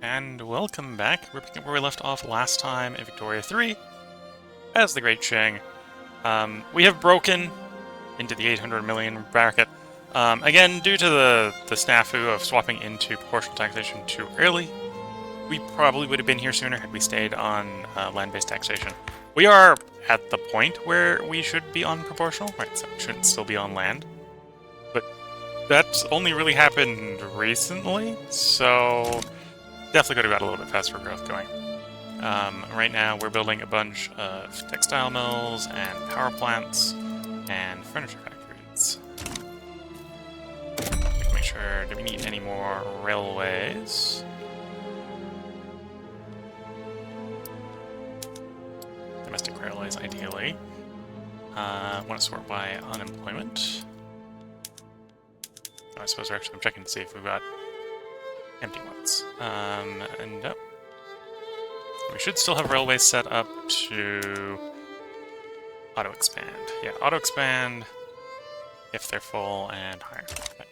And welcome back. We're picking up where we left off last time in Victoria 3 as the Great Qing. We have broken into the 800 million bracket. Again, due to the snafu of swapping into proportional taxation too early. We probably would have been here sooner had we stayed on land-based taxation. We are at the point where we should be on proportional, right? So we shouldn't still be on land. But that's only really happened recently, so definitely could have got a little bit faster growth going. Right now, we're building a bunch of textile mills and power plants and furniture factories. Make sure, do we need any more railways? Domestic railways, ideally. Want to sort by unemployment. I suppose we're actually checking to see if we've got empty ones. And we should still have railways set up to auto-expand. Yeah, auto-expand if they're full and higher. Okay.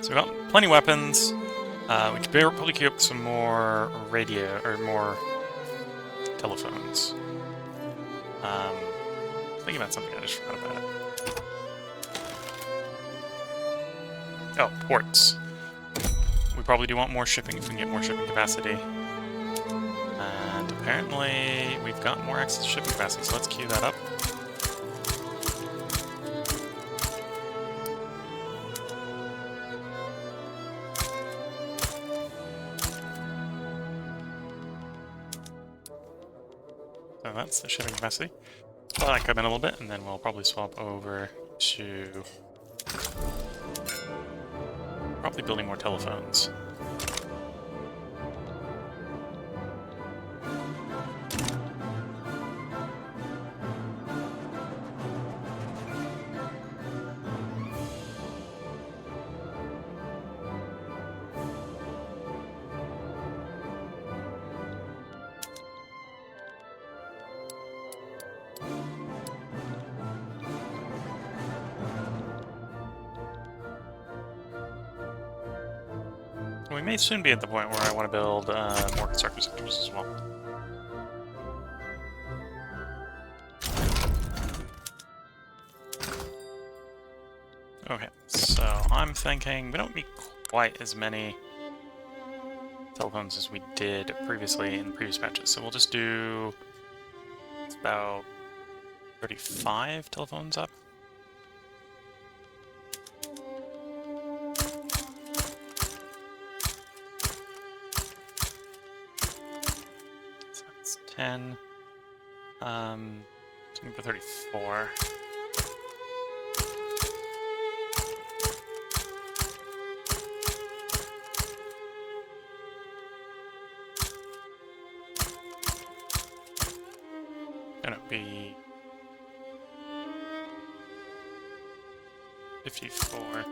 So we've got plenty of weapons. We could probably queue up some more radio, or more telephones. Thinking about something, I just forgot about it. Oh, ports. We probably do want more shipping if we can get more shipping capacity. And apparently we've got more access to shipping capacity, so let's queue that up. So that's the shipping capacity. Let that come in a little bit, and then we'll probably swap over to probably building more telephones. We may soon be at the point where I want to build more constructive sectors as well. Okay, so I'm thinking we don't need quite as many telephones as we did previously in the previous matches, so we'll just do about 35 telephones up. So that's 10. Looking for 34. Gonna be 54.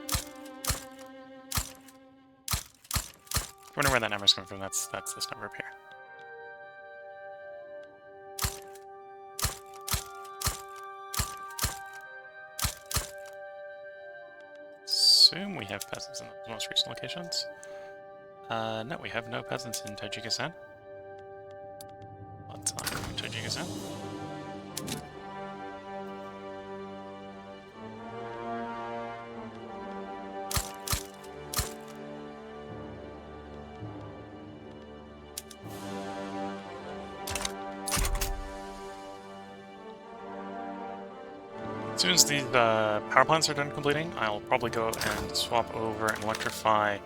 Wonder where that number's coming from. That's this number up here. Assume we have peasants in the most recent locations. No, we have no peasants in Tajikistan. Let's not go to Tajikistan. As soon as these power plants are done completing, I'll probably go and swap over and electrify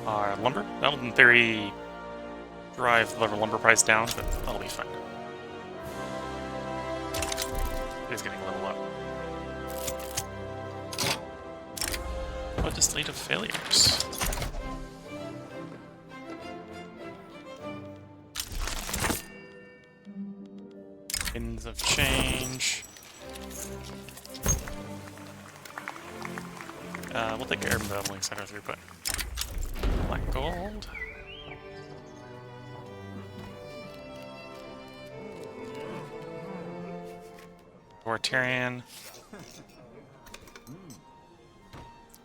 our lumber. That'll, in theory, drive the lumber price down, but that'll be fine. It is getting a little low. Legislative failures. Winds of change. We'll take urban building center throughput. Black gold. Authoritarian.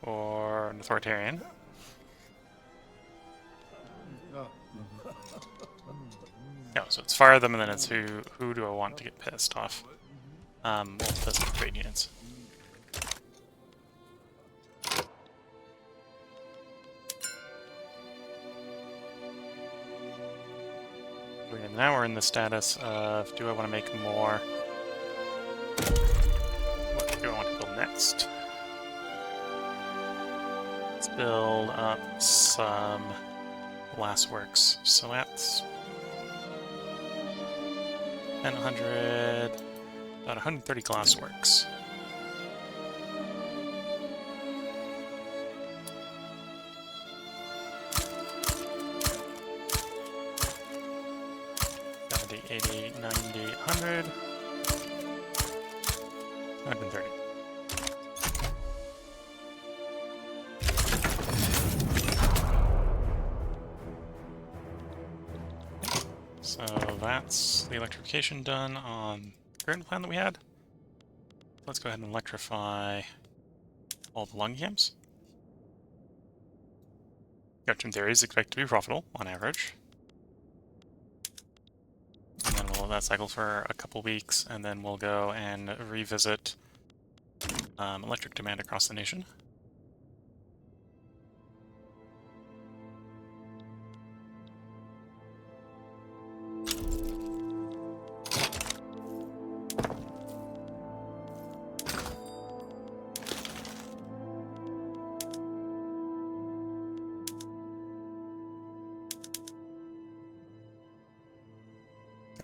or an authoritarian. No, so it's fire them, and then it's who do I want to get pissed off? Well, pissed off trade unions. And now we're in the status of, do I want to make more? What do I want to build next? Let's build up some glassworks. So that's 100, about 130 glassworks. $70, $80, $90, $100, $130. So that's the electrification done on the current plan that we had. Let's go ahead and electrify all the lung camps. Gotcha, in theory is expected to be profitable on average. And then we'll let that cycle for a couple weeks, and then we'll go and revisit electric demand across the nation.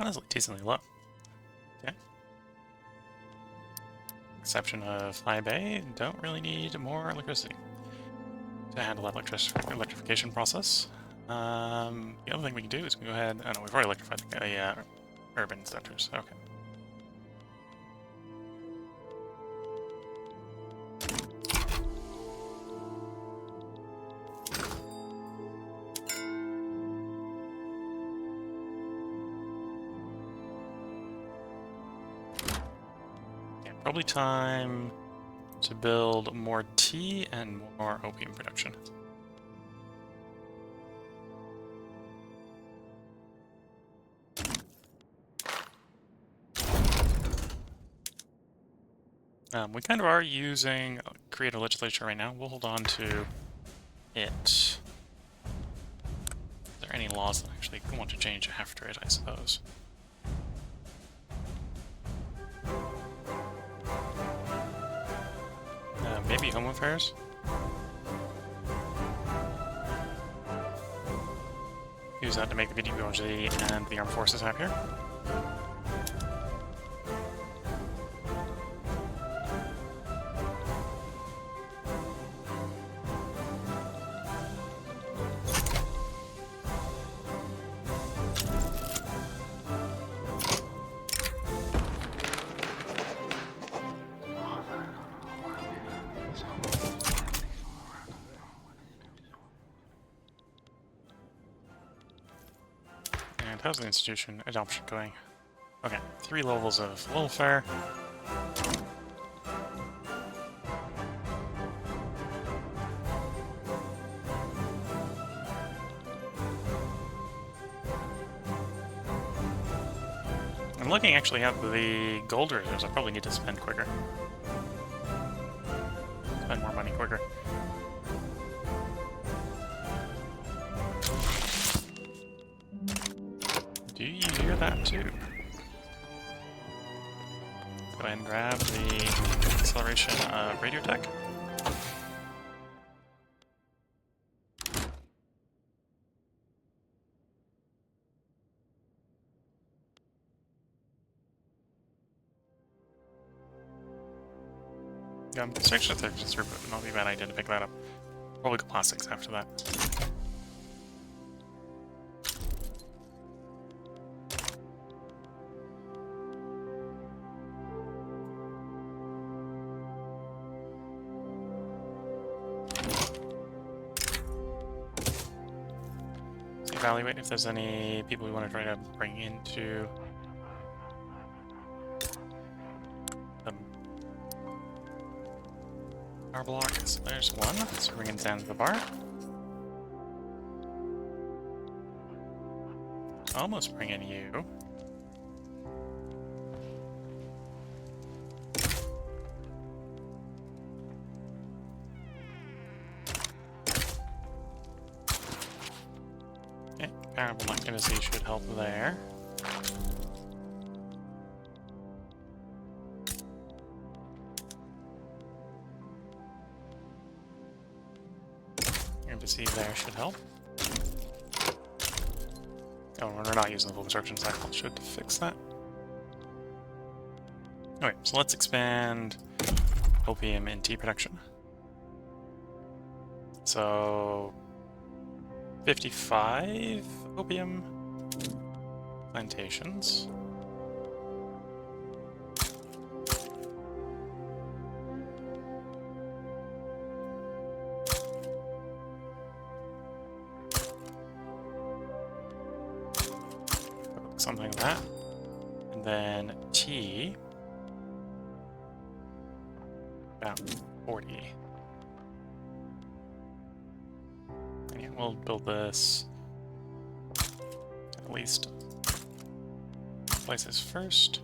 Honestly, decently low. Okay. Exception of high bay, don't really need more electricity to handle that electrification process. The other thing we can do is we can go ahead. Oh no, we've already electrified the urban centers. Okay. Probably time to build more tea and more opium production. We kind of are using creative legislature right now. We'll hold on to it. Are there any laws that I actually want to change after it, I suppose? Maybe Home Affairs? Use that to make the VDPRG and the Armed Forces happier. How's the institution adoption going? Okay, 3 levels of welfare. I'm looking actually at the gold reserves. I probably need to spend quicker. Spend more money quicker. Do you hear that too? Go ahead and grab the acceleration of radio tech. This actually takes throughput, but not be a bad idea to pick that up. Probably go plastics after that. Evaluate if there's any people we want to try to bring into our block. So there's one. So bring it down to the bar. Almost bring in you. Okay, Parable Activity should help there. Embassy there should help. Oh, we're not using the full construction cycle. Should fix that. Okay, so let's expand opium and tea production. So 55 opium plantations. Something like that. And then tea. About 40. And yeah, we'll build this at least places first.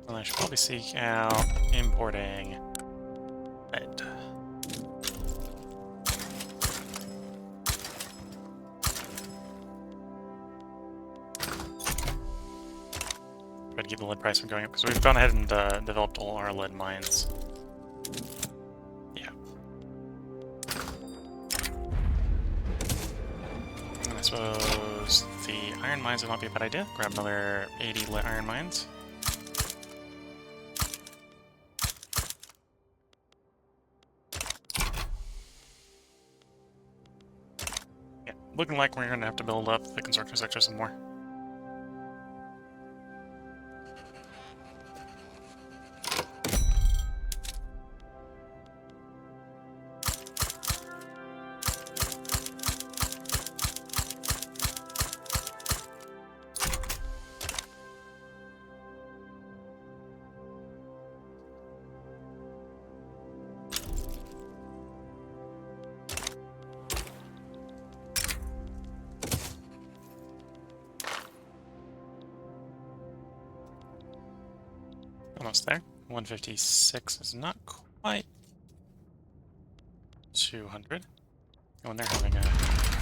And I should probably seek out importing lead. Try to keep the lead price from going up, because we've gone ahead and developed all our lead mines. Yeah. And I suppose the iron mines would not be a bad idea. Grab another 80 iron mines. Looking like we're going to have to build up the construction sector some more. Almost there. 156 is not quite 200. When they're having a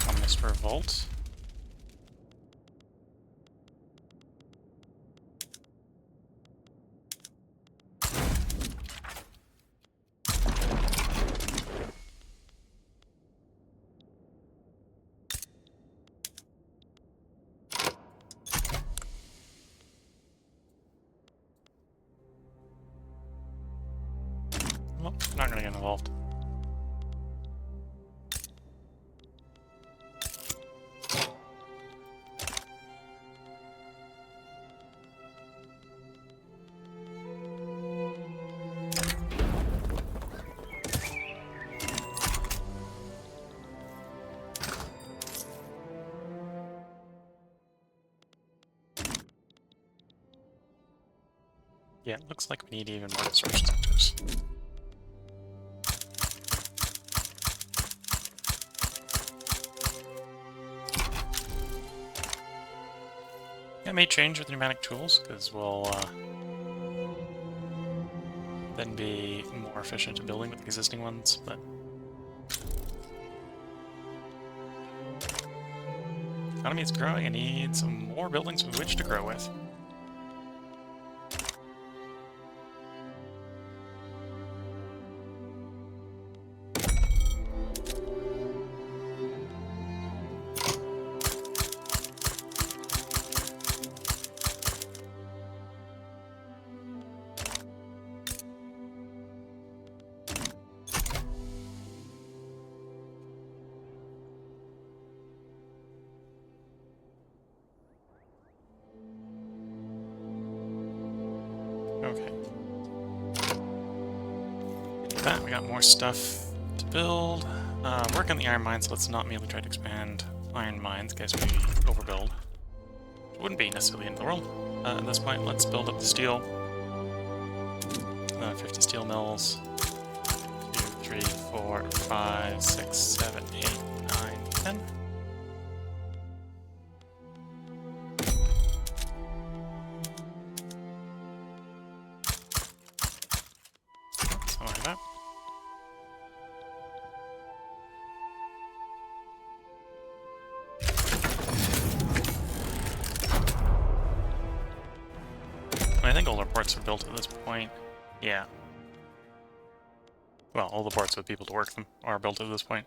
communist revolt. Well, not gonna get involved. Yeah, it looks like we need even more construction sectors. It may change with pneumatic tools, because we'll then be more efficient at building with the existing ones, but the economy is growing and needs some more buildings with which to grow with. Okay. With that, we got more stuff to build. Work on the iron mines. Let's not merely try to expand iron mines, in case we overbuild. It wouldn't be necessarily in the world. At this point, let's build up the steel. 50 steel mills. 2, 3, 4, 5, 6, 7, 8, 9, 10. Something like that. I think all our ports are built at this point. Yeah. Well, all the ports with people to work them are built at this point.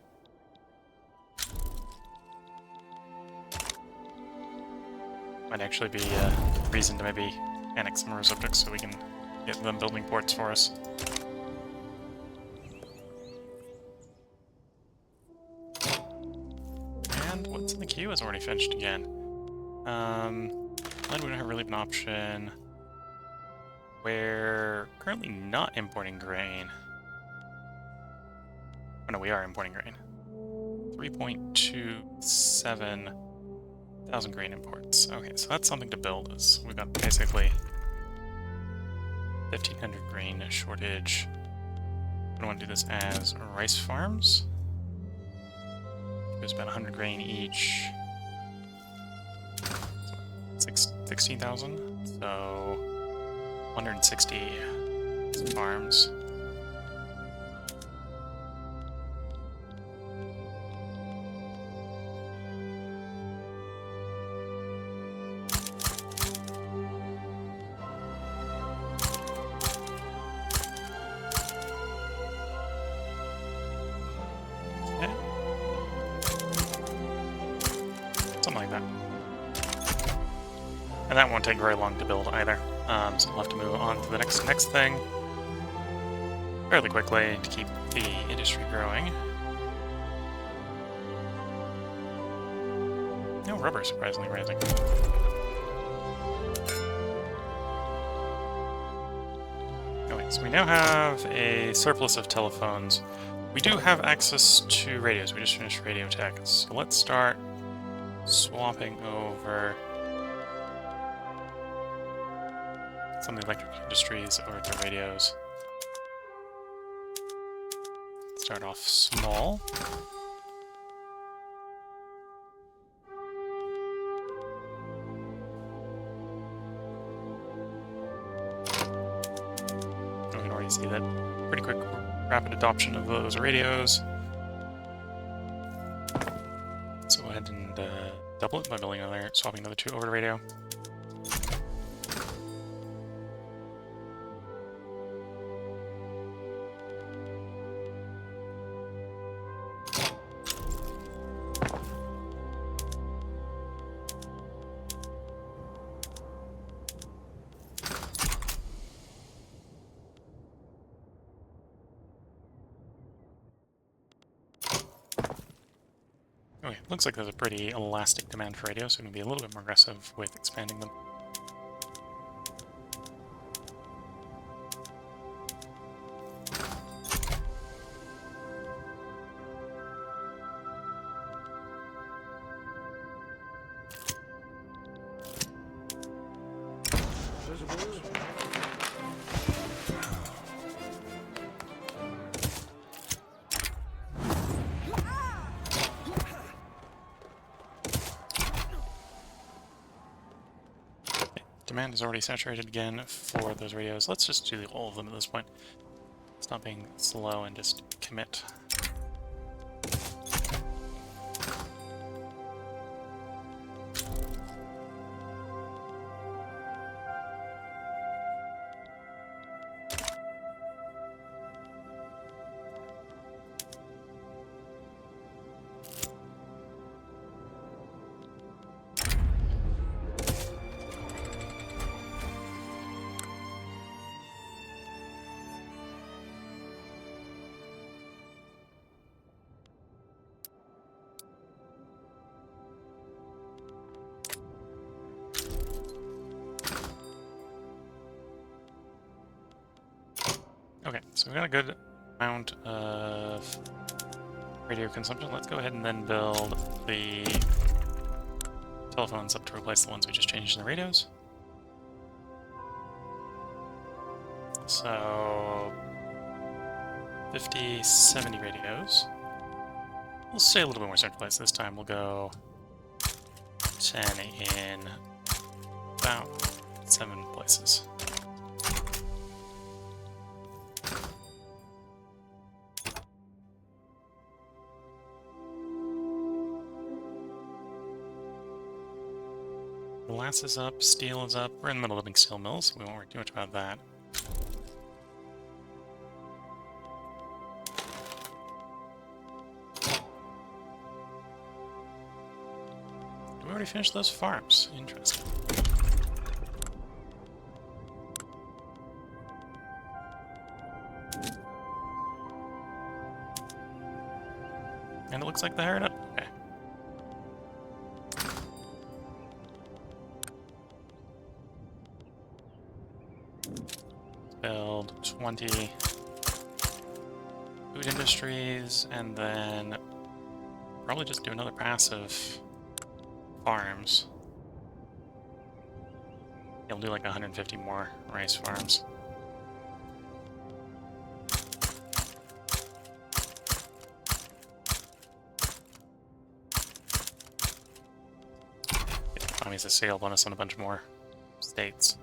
Might actually be a reason to maybe annex some of our subjects so we can get them building ports for us. And what's in the queue is already finished again. Then we don't have really an option. We're currently not importing grain. Oh no, we are importing grain. 3.27 thousand grain imports. Okay, so that's something to build. We've got basically 1,500 grain shortage. I want to do this as rice farms. There's about 100 grain each. 16,000. So 160 farms. Something like that. And that won't take very long to build either. So we'll have to move on to the next thing fairly quickly to keep the industry growing. No rubber, surprisingly rising. Okay, so we now have a surplus of telephones. We do have access to radios. We just finished radio tech. So let's start swapping over some of the electric industries over to radios. Start off small. We can already see that pretty quick, rapid adoption of those radios. So go ahead and double it by building another, swapping another 2 over to radio. Okay, looks like there's a pretty elastic demand for radio, so we can be a little bit more aggressive with expanding them. Demand is already saturated again for those radios. Let's just do all of them at this point. Stop being slow and just commit. Okay, so we got a good amount of radio consumption. Let's go ahead and then build the telephones up to replace the ones we just changed in the radios. So 50, 70 radios. We'll stay a little bit more centralized this time. We'll go 10 in about 7 places. Glass is up, steel is up. We're in the middle of building steel mills, so we won't worry too much about that. We already finished those farms. Interesting. And it looks like they're hired up. Okay. Let's build 20 food industries, and then probably just do another passive farms. You'll do like 150 more rice farms. Economy's a sale bonus on a bunch more states.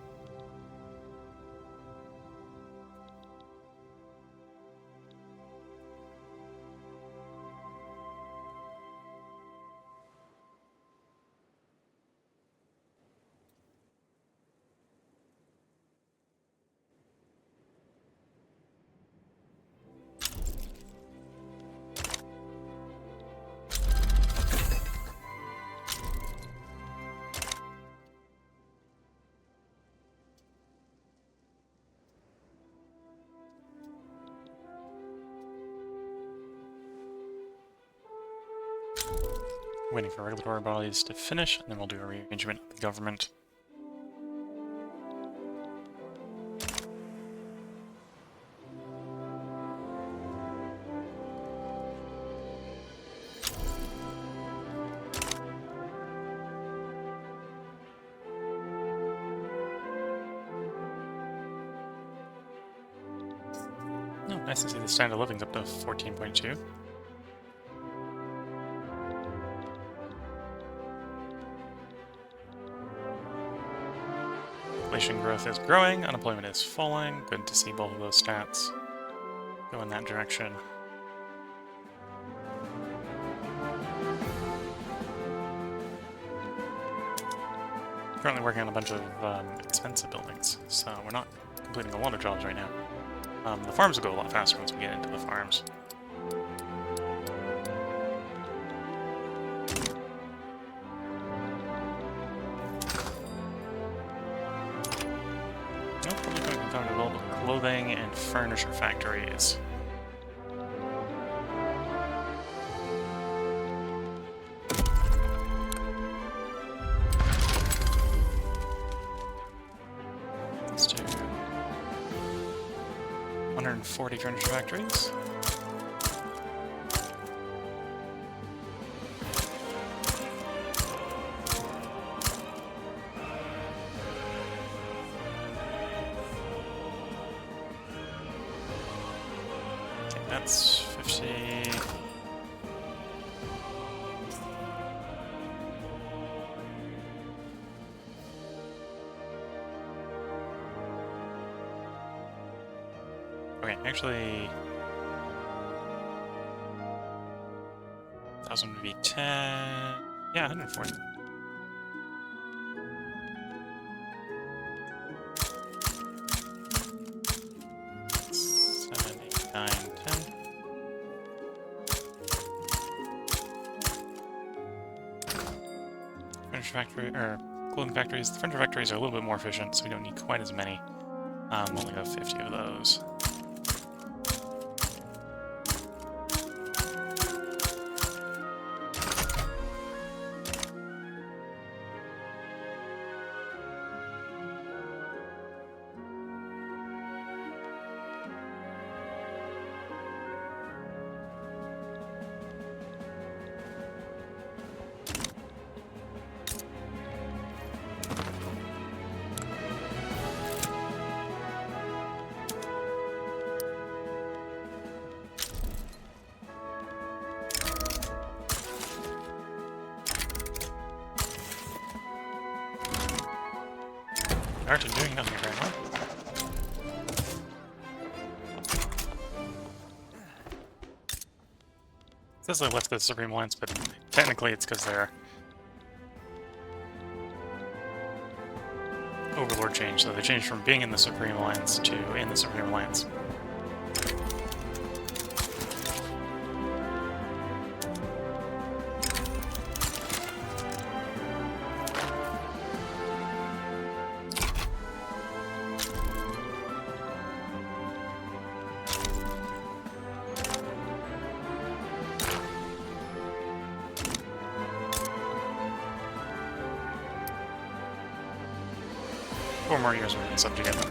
Waiting for regulatory bodies to finish, and then we'll do a rearrangement of the government. Oh, nice to see the standard of living's up to 14.2. Inflation growth is growing, unemployment is falling. Good to see both of those stats go in that direction. Currently working on a bunch of expensive buildings, so we're not completing a lot of jobs right now. The farms will go a lot faster once we get into the farms. Probably going to time to build clothing and furniture factories. Let's do 140 furniture factories. That's 50. Okay, actually, 1,000 would be 10. Yeah, 140. Factory or clothing factories. The furniture factories are a little bit more efficient, so we don't need quite as many. We'll only have 50 of those. Art of doing nothing apparently. It says they left the Supreme Alliance, but technically it's because their Overlord changed, so they changed from being in the Supreme Alliance to in the Supreme Alliance. Four more years we're going to subjugate them.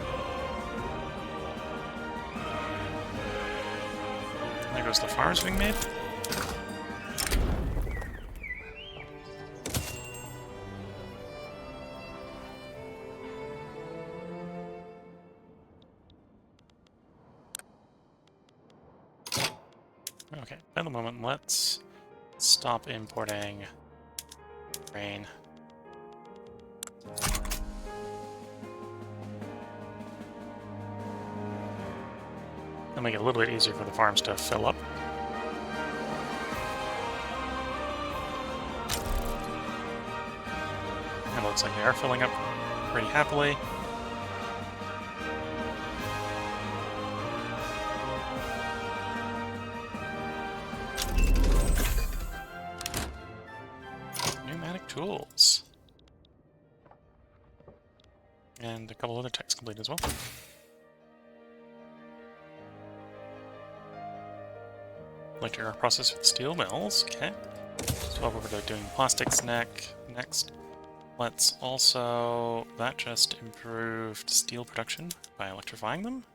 There goes the farms being made. Okay, at the moment, let's stop importing grain. It'll make it a little bit easier for the farms to fill up. It looks like they are filling up pretty happily. Pneumatic tools. And a couple other techs complete as well. Electric arc process with steel mills, okay. So over to doing plastics next. Let's also, that just improved steel production by electrifying them.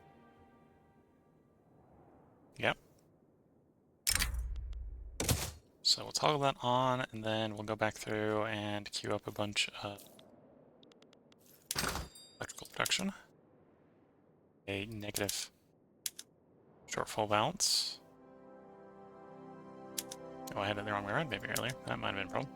Yep. So we'll toggle that on, and then we'll go back through and queue up a bunch of electrical production. A negative shortfall balance. Oh, I had it the wrong way around maybe earlier. That might have been a problem.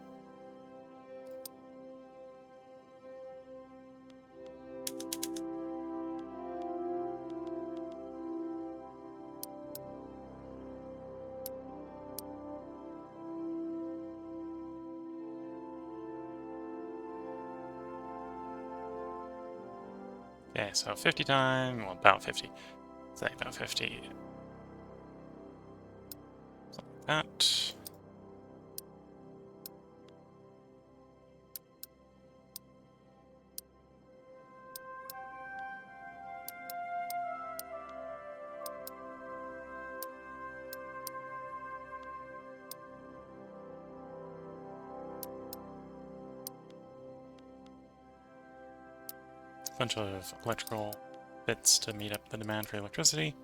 Okay, so 50 time, well, about 50. Say about 50. Something like that. Bunch of electrical bits to meet up the demand for electricity.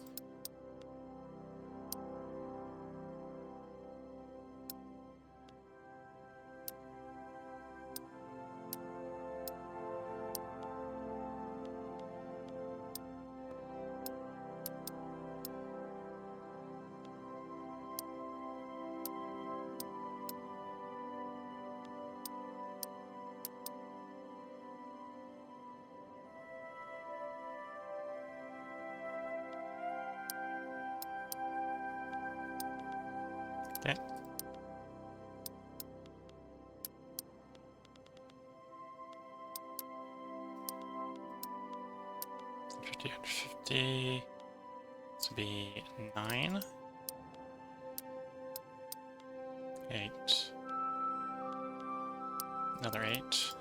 Okay. $50. This would be 9. 8. Another 8.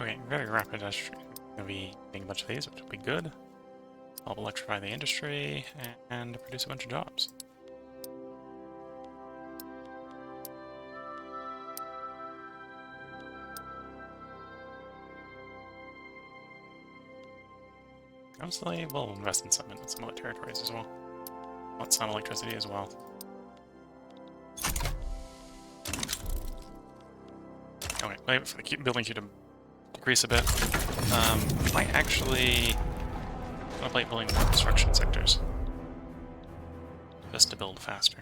Okay, very rapid. I'm going to be getting a bunch of these, which will be good. I'll electrify the industry and produce a bunch of jobs. Obviously, we'll invest in some other territories as well. Want some electricity as well. Okay, wait for the building queue to decrease a bit. Might actually contemplate building more construction sectors. Just to build faster.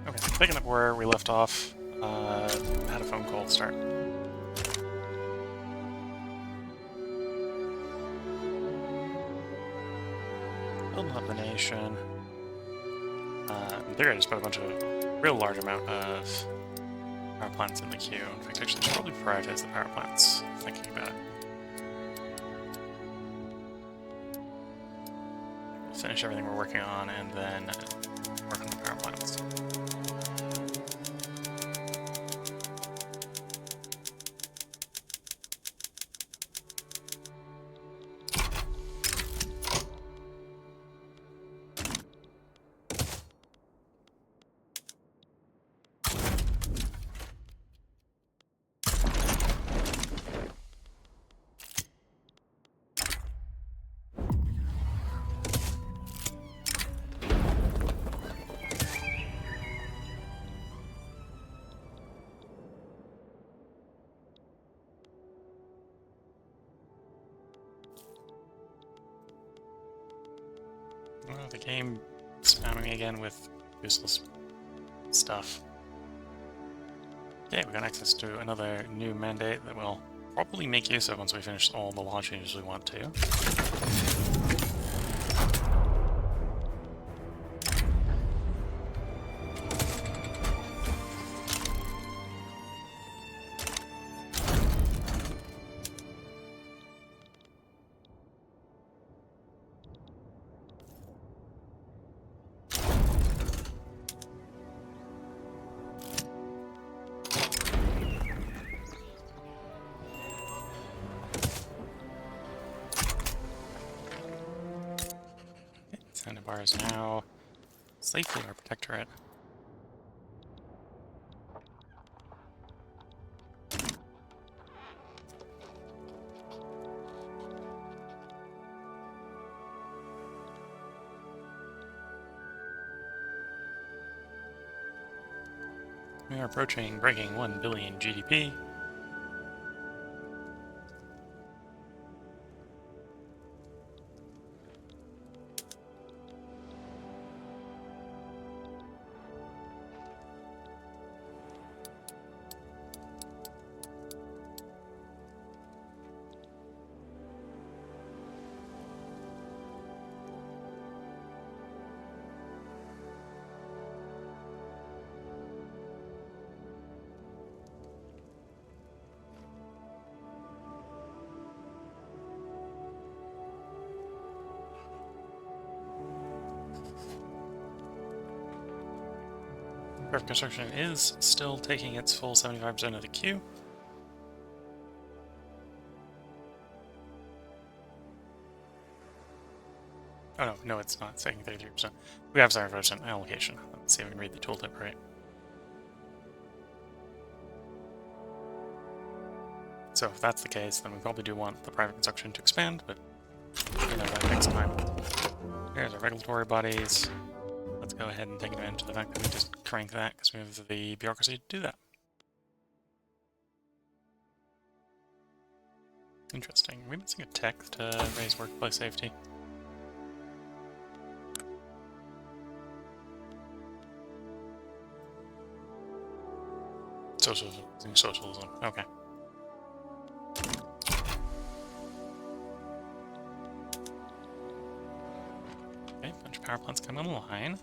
Okay, picking up where we left off, had a phone call to start. Building up the nation. There I just put a bunch of real large amount of power plants in the queue. In fact, actually, I should probably prioritize the power plants, thinking about it. We'll finish everything we're working on and then work on the power plants. Well, the game spamming again with useless stuff. Okay, we got access to another new mandate that we'll probably make use of once we finish all the law changes we want to. Sandabar is now safely our protectorate. We are breaking 1 billion GDP. Perfect construction is still taking its full 75% of the queue. Oh no, it's not. It's taking 33%. We have 75% allocation. Let's see if we can read the tooltip right. So if that's the case, then we probably do want the private construction to expand, but you know, that takes time. Here's our regulatory bodies. Let's go ahead and take advantage of the fact that we just crank that because we have the bureaucracy to do that. Interesting. Are we missing a tech to raise workplace safety? Socialism. Okay. Okay, bunch of power plants come online.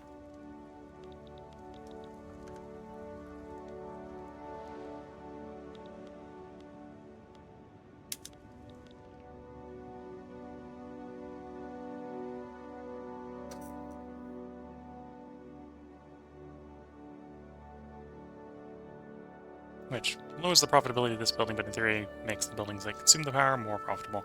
which lowers the profitability of this building, but in theory makes the buildings that consume the power more profitable.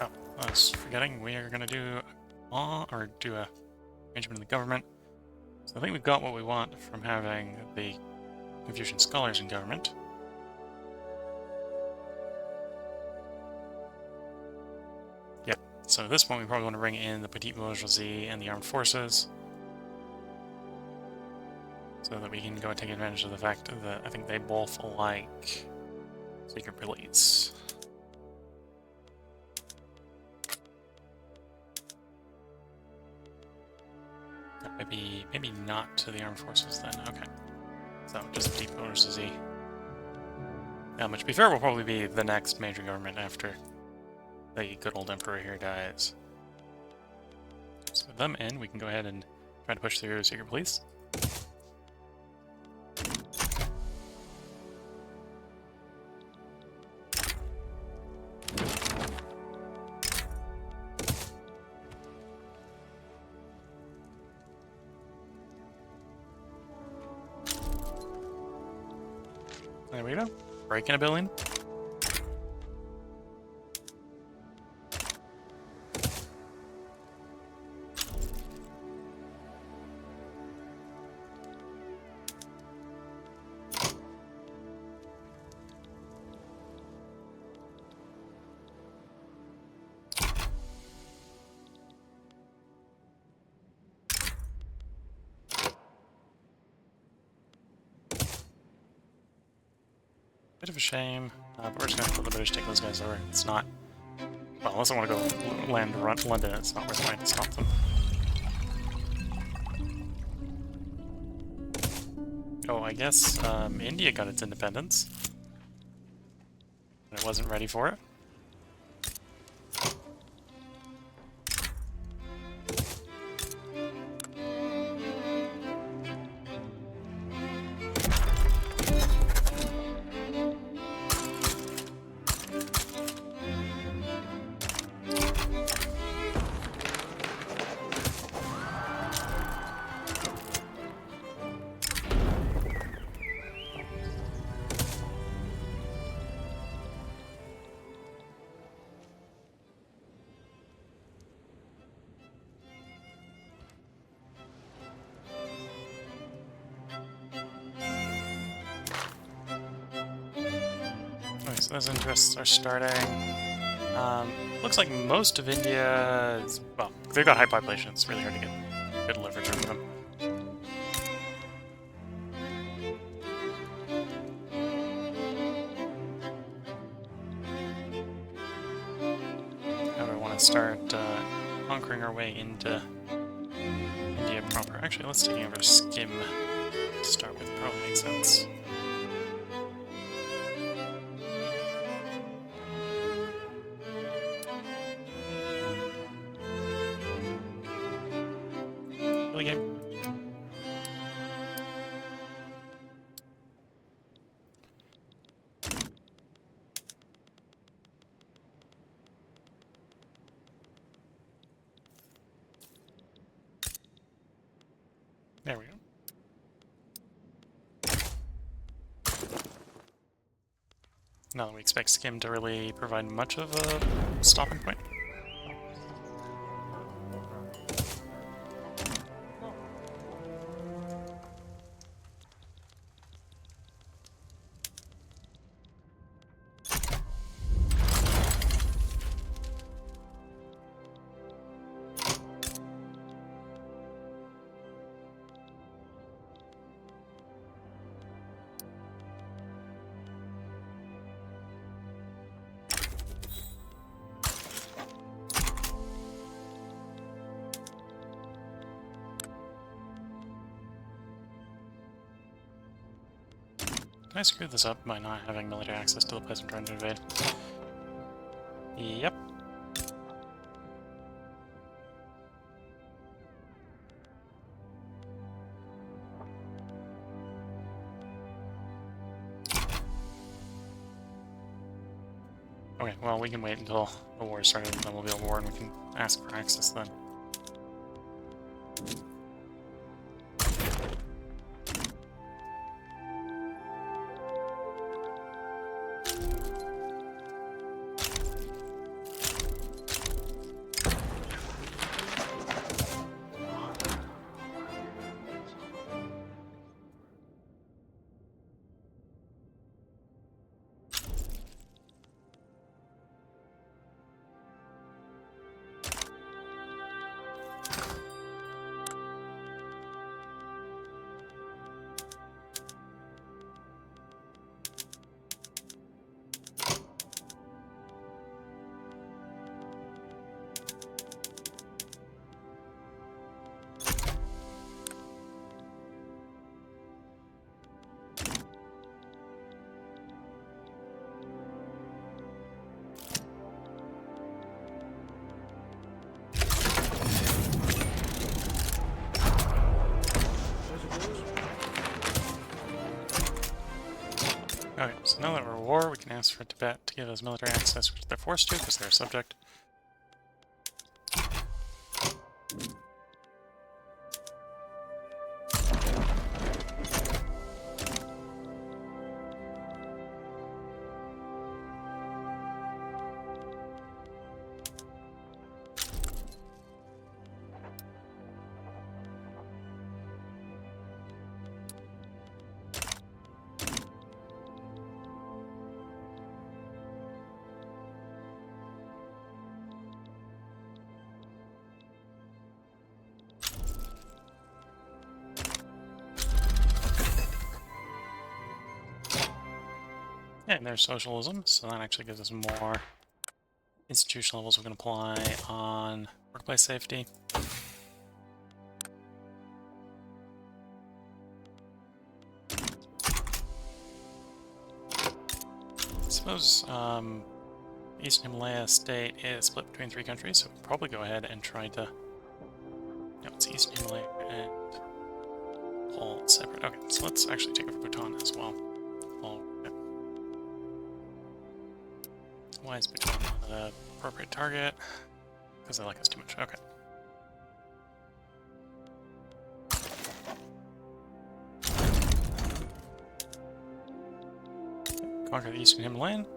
Oh, I was forgetting, we are going to do a arrangement in the government. So I think we've got what we want from having the Confucian scholars in government. Yep, so at this point we probably want to bring in the petite bourgeoisie and the armed forces, so that we can go and take advantage of the fact that I think they both like secret police. Maybe not to the armed forces then. Okay, so just petite bourgeoisie. Which, to be fair, will probably be the next major government after the good old emperor here dies. So with them in, we can go ahead and try to push through secret police. There we go. Breaking a billion. Bit of a shame, but we're just going to let the British take those guys over. It's not... Well, unless I want to go land London, it's not worth trying to stop them. Oh, I guess India got its independence. And it wasn't ready for it. So those interests are starting. Looks like most of India is, well, they've got high population, it's really hard to get good leverage over them. How do I want to start conquering our way into India proper? Actually, let's take over Skim to start with, probably makes sense. Game. There we go. Now that we expect Skim to really provide much of a stopping point. Did I screw this up by not having military access to the place I'm trying to invade? Yep. Okay, well, we can wait until the war started, and then we'll be at war, and we can ask for access then. Okay, so now that we're at war, we can ask for Tibet to give us military access, which they're forced to because they're a subject. Yeah, and there's socialism, so that actually gives us more institutional levels we can apply on workplace safety. I suppose Eastern Himalaya state is split between 3 countries, so we'll probably go ahead and try to... No, it's Eastern Himalaya and hold separate. Okay, so let's actually take over Bhutan as well. Why is Bhutan not the appropriate target? Because they like us too much. Okay. Conquer the Eastern Himalayan.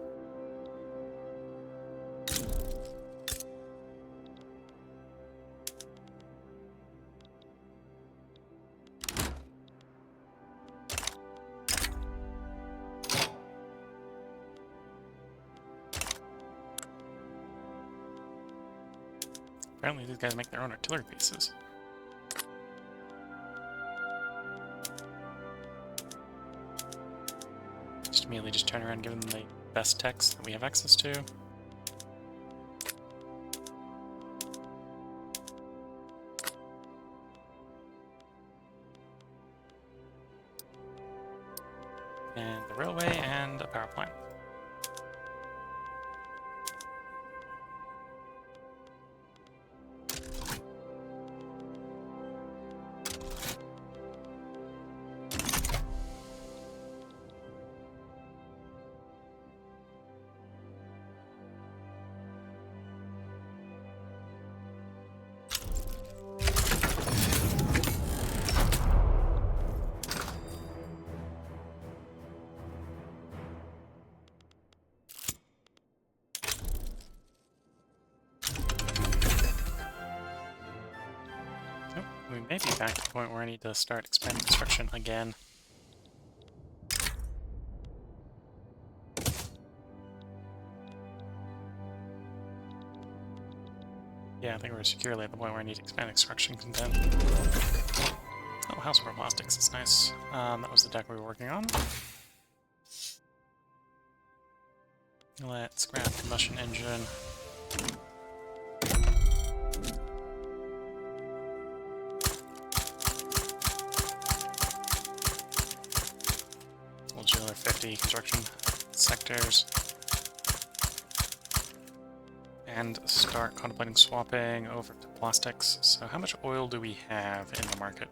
Apparently these guys make their own artillery pieces. Just immediately just turn around and give them the best techs that we have access to. And the railway and a power plant. We may be back to the point where I need to start expanding construction again. Yeah, I think we're securely at the point where I need to expand construction content. Oh, House of Plastics, that's nice. That was the deck we were working on. Let's grab combustion engine. We'll do another 50 construction sectors. And start contemplating swapping over to plastics. So how much oil do we have in the market?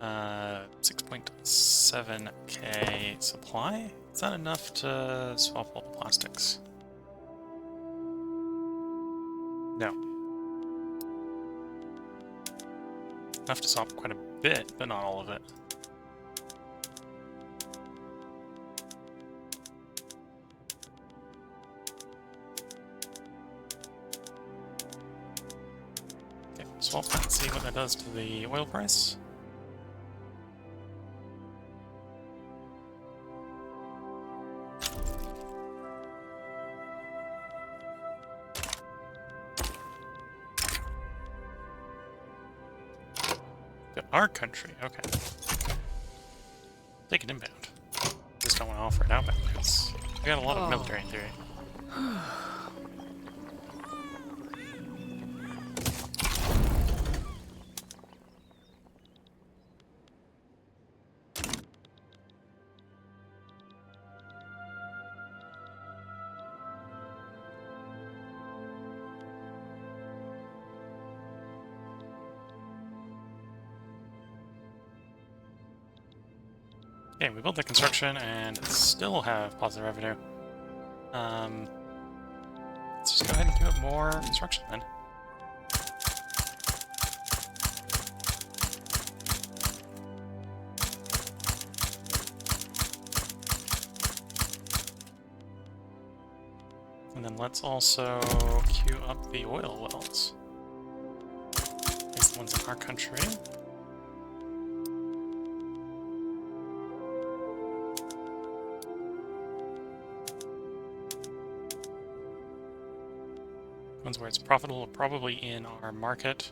6.7k supply? Is that enough to swap all the plastics? No. Enough to swap quite a bit, but not all of it. Okay, swap that and see what that does to the oil price. Our country, okay. Take it inbound. Just don't want to offer it outbound because we got a lot of military in theory. Okay, we built the construction and still have positive revenue. Let's just go ahead and do more construction then. And then let's also queue up the oil wells. These are the ones in our country. Ones where it's profitable are probably in our market.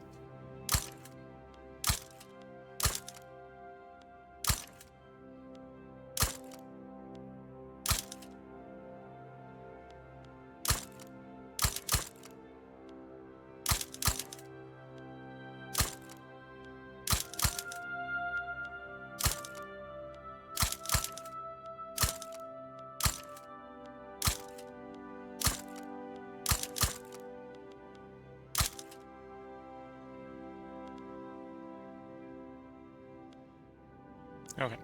Okay,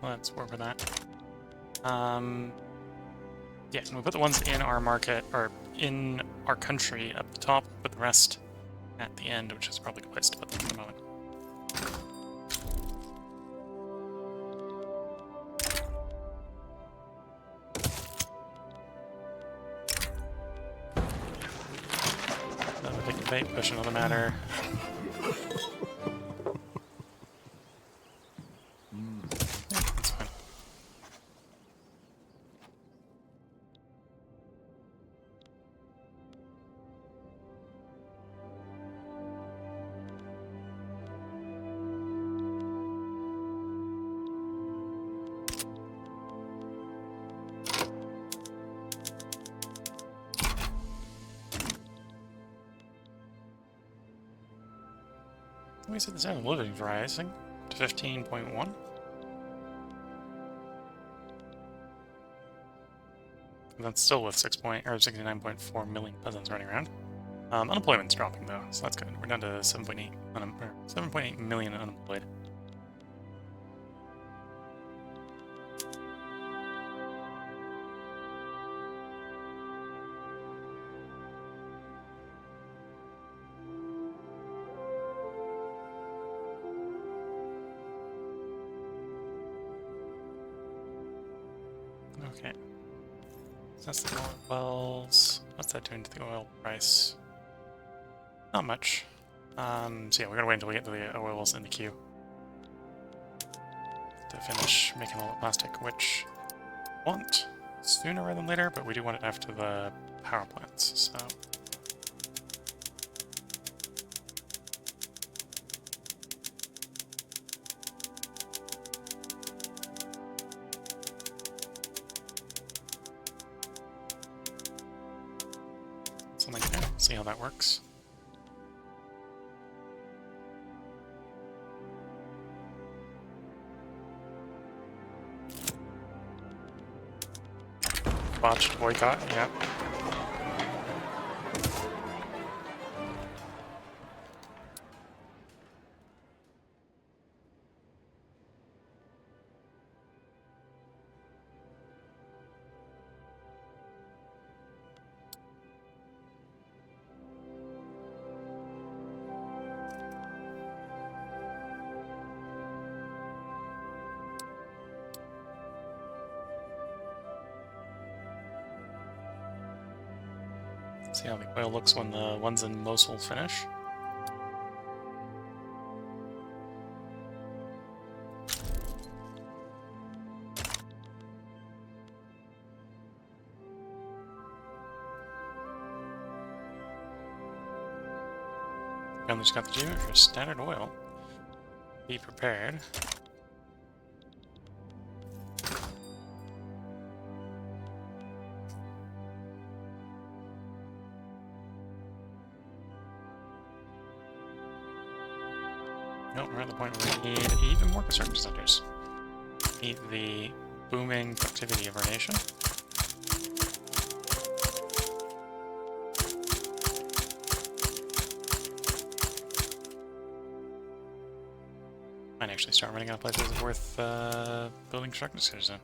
let's work with that. Yeah, and we'll put the ones in our market, or in our country up the top, put the rest at the end, which is probably a good place to put them at the moment. Another big debate, push another matter. Yeah, that's fine. We see the standard of living rising to 15.1. That's still with 69.4 million peasants running around. Unemployment's dropping though, so that's good. We're down to 7.8 million unemployed. Okay. That's the oil wells. What's that doing to the oil price? Not much. So yeah, we're gonna wait until we get to the oil wells in the queue to finish making all the plastic, which we want sooner rather than later, but we do want it after the power plants, so. Something there, see how that works. Botched boycott, yeah. See how the oil looks when the ones in Mosul finish. And we just got the achievement for standard oil. Be prepared. Nope, we're at the point where we need even more construction centers. Meet the booming productivity of our nation. Might actually start running out of places worth building construction centers in.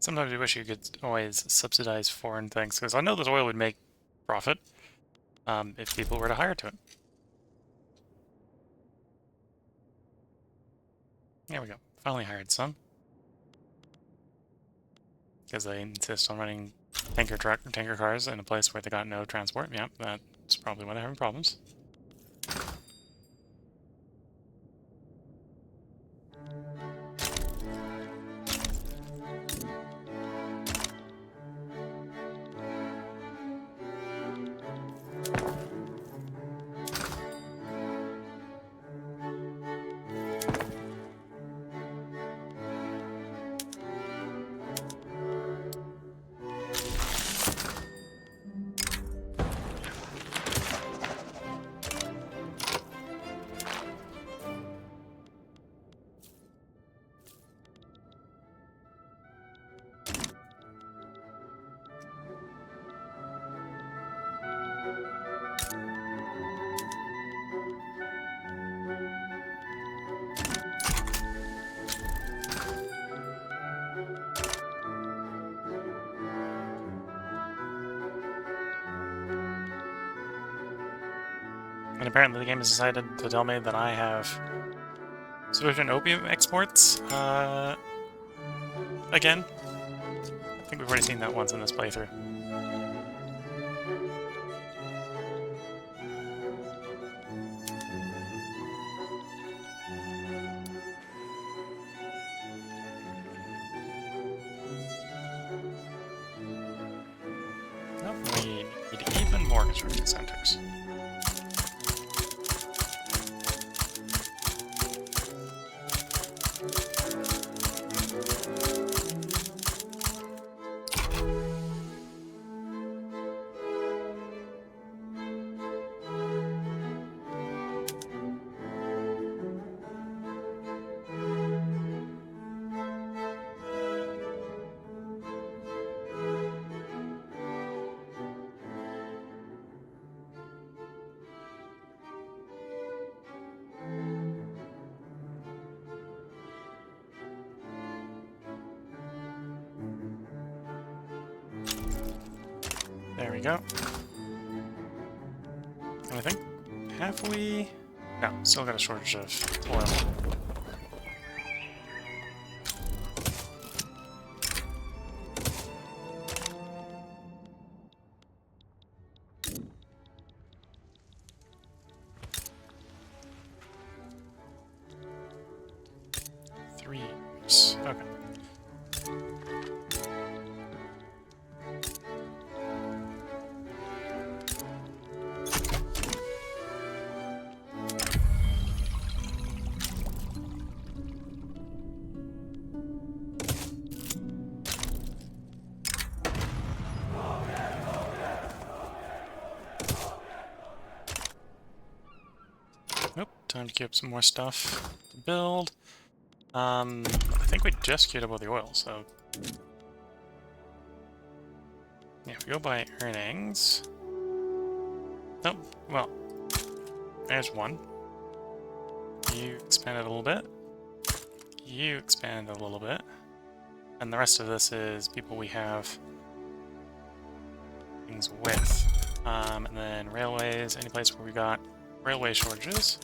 Sometimes you wish you could always subsidize foreign things, because I know that oil would make profit if people were to hire to it. There we go. Finally hired some. Because they insist on running tanker cars in a place where they got no transport. Yep, that's probably why they're having problems. And apparently the game has decided to tell me that I have sufficient opium exports, again. I think we've already seen that once in this playthrough. Nope, we need even more construction centers. There we go. And I think, have we? No, still got a shortage of oil. Okay. Nope, time to queue up some more stuff to build. I think we just queued up all the oil, so... Yeah, if we go by earnings... Nope, well, there's one. You expanded a little bit. You expanded a little bit. And the rest of this is people we have things with. And then railways, any place where we got railway shortages.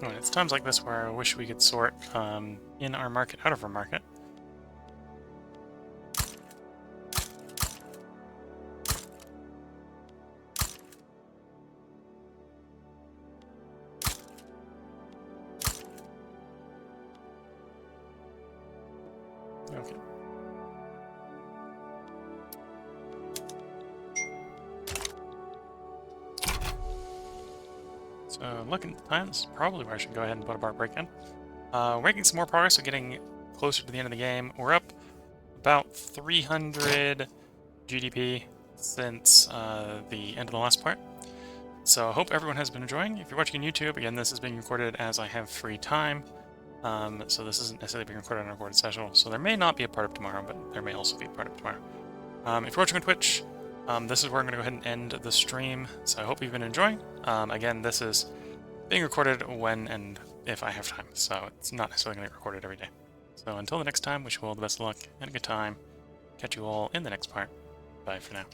And it's times like this where I wish we could sort in our market, out of our market. Okay. So looking at the time, this is probably where I should go ahead and put a bar break in. We're making some more progress, so getting closer to the end of the game. We're up about 300 GDP since the end of the last part. So I hope everyone has been enjoying. If you're watching on YouTube, again, this is being recorded as I have free time. So this isn't necessarily being recorded on a recorded session. So there may not be a part of tomorrow, but there may also be a part of tomorrow. If you're watching on Twitch, this is where I'm going to go ahead and end the stream. So I hope you've been enjoying. Again, this is being recorded when and if I have time. So it's not necessarily going to get recorded every day. So until the next time, wish you all the best of luck and a good time. Catch you all in the next part. Bye for now.